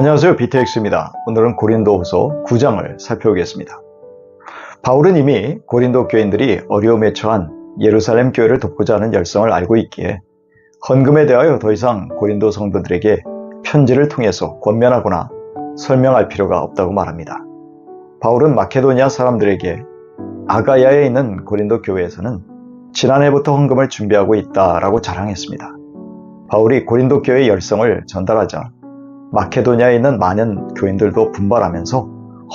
안녕하세요. BTX입니다. 오늘은 고린도후서 9장을 살펴보겠습니다. 바울은 이미 고린도 교인들이 어려움에 처한 예루살렘 교회를 돕고자 하는 열성을 알고 있기에 헌금에 대하여 더 이상 고린도 성도들에게 편지를 통해서 권면하거나 설명할 필요가 없다고 말합니다. 바울은 마케도니아 사람들에게 아가야에 있는 고린도 교회에서는 지난해부터 헌금을 준비하고 있다라고 자랑했습니다. 바울이 고린도 교회의 열성을 전달하자 마케도니아에 있는 많은 교인들도 분발하면서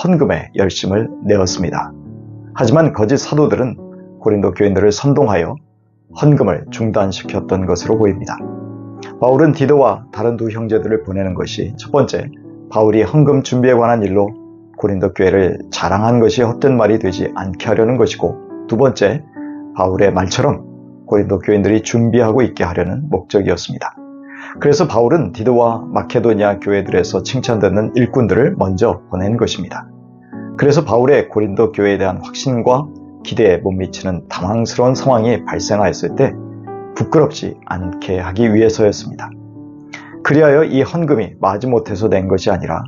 헌금에 열심을 내었습니다. 하지만 거짓 사도들은 고린도 교인들을 선동하여 헌금을 중단시켰던 것으로 보입니다. 바울은 디도와 다른 두 형제들을 보내는 것이 첫 번째, 바울이 헌금 준비에 관한 일로 고린도 교회를 자랑한 것이 헛된 말이 되지 않게 하려는 것이고, 두 번째, 바울의 말처럼 고린도 교인들이 준비하고 있게 하려는 목적이었습니다. 그래서 바울은 디도와 마케도니아 교회들에서 칭찬받는 일꾼들을 먼저 보낸 것입니다. 그래서 바울의 고린도 교회에 대한 확신과 기대에 못 미치는 당황스러운 상황이 발생하였을 때 부끄럽지 않게 하기 위해서였습니다. 그리하여 이 헌금이 마지못해서 낸 것이 아니라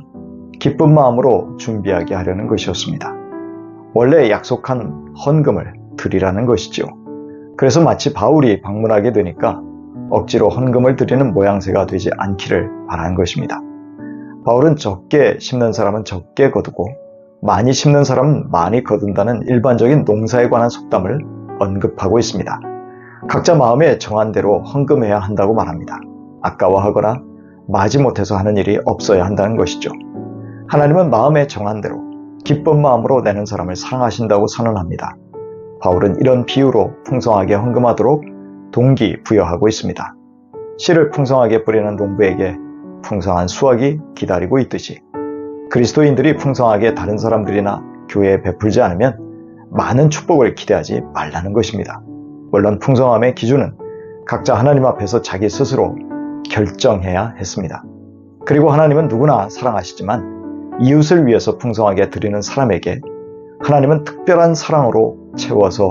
기쁜 마음으로 준비하게 하려는 것이었습니다. 원래 약속한 헌금을 드리라는 것이죠. 그래서 마치 바울이 방문하게 되니까 억지로 헌금을 드리는 모양새가 되지 않기를 바라는 것입니다. 바울은 적게 심는 사람은 적게 거두고 많이 심는 사람은 많이 거둔다는 일반적인 농사에 관한 속담을 언급하고 있습니다. 각자 마음에 정한 대로 헌금해야 한다고 말합니다. 아까워하거나 마지못해서 하는 일이 없어야 한다는 것이죠. 하나님은 마음에 정한 대로 기쁜 마음으로 내는 사람을 사랑하신다고 선언합니다. 바울은 이런 비유로 풍성하게 헌금하도록 동기부여하고 있습니다. 씨를 풍성하게 뿌리는 농부에게 풍성한 수확이 기다리고 있듯이 그리스도인들이 풍성하게 다른 사람들이나 교회에 베풀지 않으면 많은 축복을 기대하지 말라는 것입니다. 물론 풍성함의 기준은 각자 하나님 앞에서 자기 스스로 결정해야 했습니다. 그리고 하나님은 누구나 사랑하시지만 이웃을 위해서 풍성하게 드리는 사람에게 하나님은 특별한 사랑으로 채워서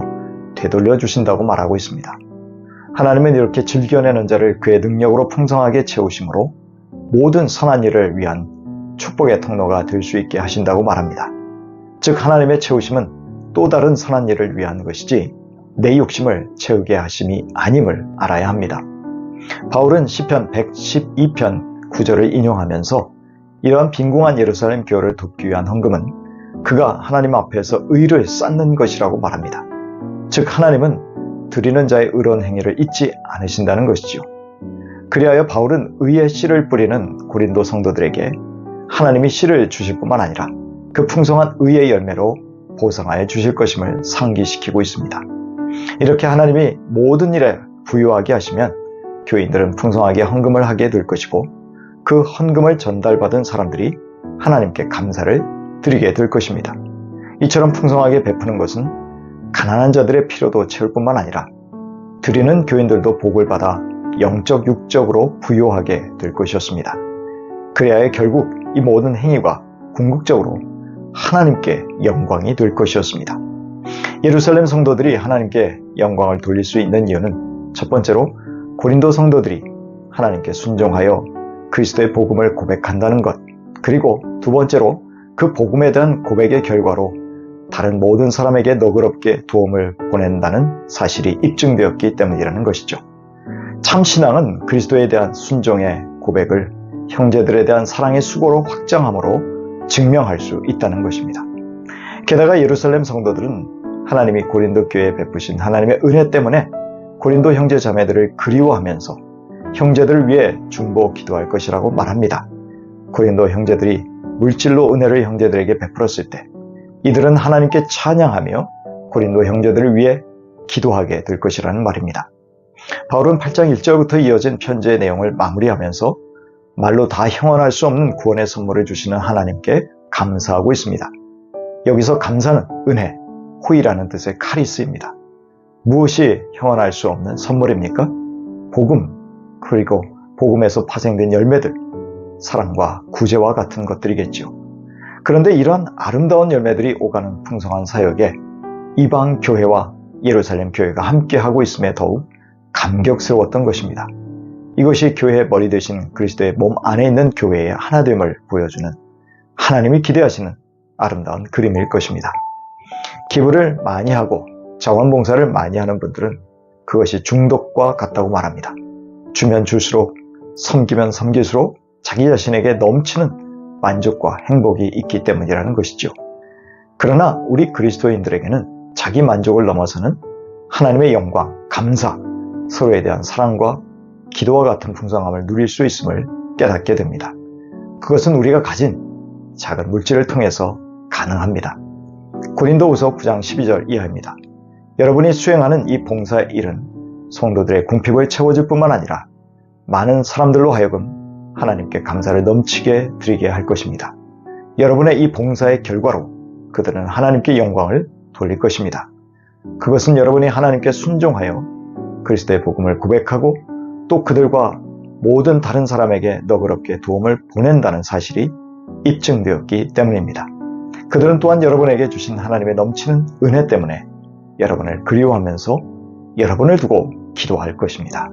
되돌려 주신다고 말하고 있습니다. 하나님은 이렇게 즐겨내는 자를 그의 능력으로 풍성하게 채우심으로 모든 선한 일을 위한 축복의 통로가 될 수 있게 하신다고 말합니다. 즉 하나님의 채우심은 또 다른 선한 일을 위한 것이지 내 욕심을 채우게 하심이 아님을 알아야 합니다. 바울은 시편 112편 9절을 인용하면서 이러한 빈궁한 예루살렘 교회를 돕기 위한 헌금은 그가 하나님 앞에서 의를 쌓는 것이라고 말합니다. 즉 하나님은 드리는 자의 의로운 행위를 잊지 않으신다는 것이죠. 그리하여 바울은 의의 씨를 뿌리는 고린도 성도들에게 하나님이 씨를 주실 뿐만 아니라 그 풍성한 의의 열매로 보상하여 주실 것임을 상기시키고 있습니다. 이렇게 하나님이 모든 일에 부유하게 하시면 교인들은 풍성하게 헌금을 하게 될 것이고 그 헌금을 전달받은 사람들이 하나님께 감사를 드리게 될 것입니다. 이처럼 풍성하게 베푸는 것은 가난한 자들의 필요도 채울 뿐만 아니라 드리는 교인들도 복을 받아 영적 육적으로 부유하게 될 것이었습니다. 그래야 결국 이 모든 행위가 궁극적으로 하나님께 영광이 될 것이었습니다. 예루살렘 성도들이 하나님께 영광을 돌릴 수 있는 이유는 첫 번째로 고린도 성도들이 하나님께 순종하여 그리스도의 복음을 고백한다는 것, 그리고 두 번째로 그 복음에 대한 고백의 결과로 다른 모든 사람에게 너그럽게 도움을 보낸다는 사실이 입증되었기 때문이라는 것이죠. 참 신앙은 그리스도에 대한 순종의 고백을 형제들에 대한 사랑의 수고로 확장함으로 증명할 수 있다는 것입니다. 게다가 예루살렘 성도들은 하나님이 고린도 교회에 베푸신 하나님의 은혜 때문에 고린도 형제 자매들을 그리워하면서 형제들을 위해 중보 기도할 것이라고 말합니다. 고린도 형제들이 물질로 은혜를 형제들에게 베풀었을 때 이들은 하나님께 찬양하며 고린도 형제들을 위해 기도하게 될 것이라는 말입니다. 바울은 8장 1절부터 이어진 편지의 내용을 마무리하면서 말로 다 형언할 수 없는 구원의 선물을 주시는 하나님께 감사하고 있습니다. 여기서 감사는 은혜, 호의라는 뜻의 카리스입니다. 무엇이 형언할 수 없는 선물입니까? 복음, 그리고 복음에서 파생된 열매들, 사랑과 구제와 같은 것들이겠죠. 그런데 이런 아름다운 열매들이 오가는 풍성한 사역에 이방 교회와 예루살렘 교회가 함께하고 있음에 더욱 감격스러웠던 것입니다. 이것이 교회의 머리 되신 그리스도의 몸 안에 있는 교회의 하나됨을 보여주는 하나님이 기대하시는 아름다운 그림일 것입니다. 기부를 많이 하고 자원봉사를 많이 하는 분들은 그것이 중독과 같다고 말합니다. 주면 줄수록, 섬기면 섬길수록 자기 자신에게 넘치는 만족과 행복이 있기 때문이라는 것이죠. 그러나 우리 그리스도인들에게는 자기 만족을 넘어서는 하나님의 영광, 감사, 서로에 대한 사랑과 기도와 같은 풍성함을 누릴 수 있음을 깨닫게 됩니다. 그것은 우리가 가진 작은 물질을 통해서 가능합니다. 고린도후서 9장 12절 이하입니다. 여러분이 수행하는 이 봉사의 일은 성도들의 궁핍을 채워줄 뿐만 아니라 많은 사람들로 하여금 하나님께 감사를 넘치게 드리게 할 것입니다. 여러분의 이 봉사의 결과로 그들은 하나님께 영광을 돌릴 것입니다. 그것은 여러분이 하나님께 순종하여 그리스도의 복음을 고백하고 또 그들과 모든 다른 사람에게 너그럽게 도움을 보낸다는 사실이 입증되었기 때문입니다. 그들은 또한 여러분에게 주신 하나님의 넘치는 은혜 때문에 여러분을 그리워하면서 여러분을 두고 기도할 것입니다.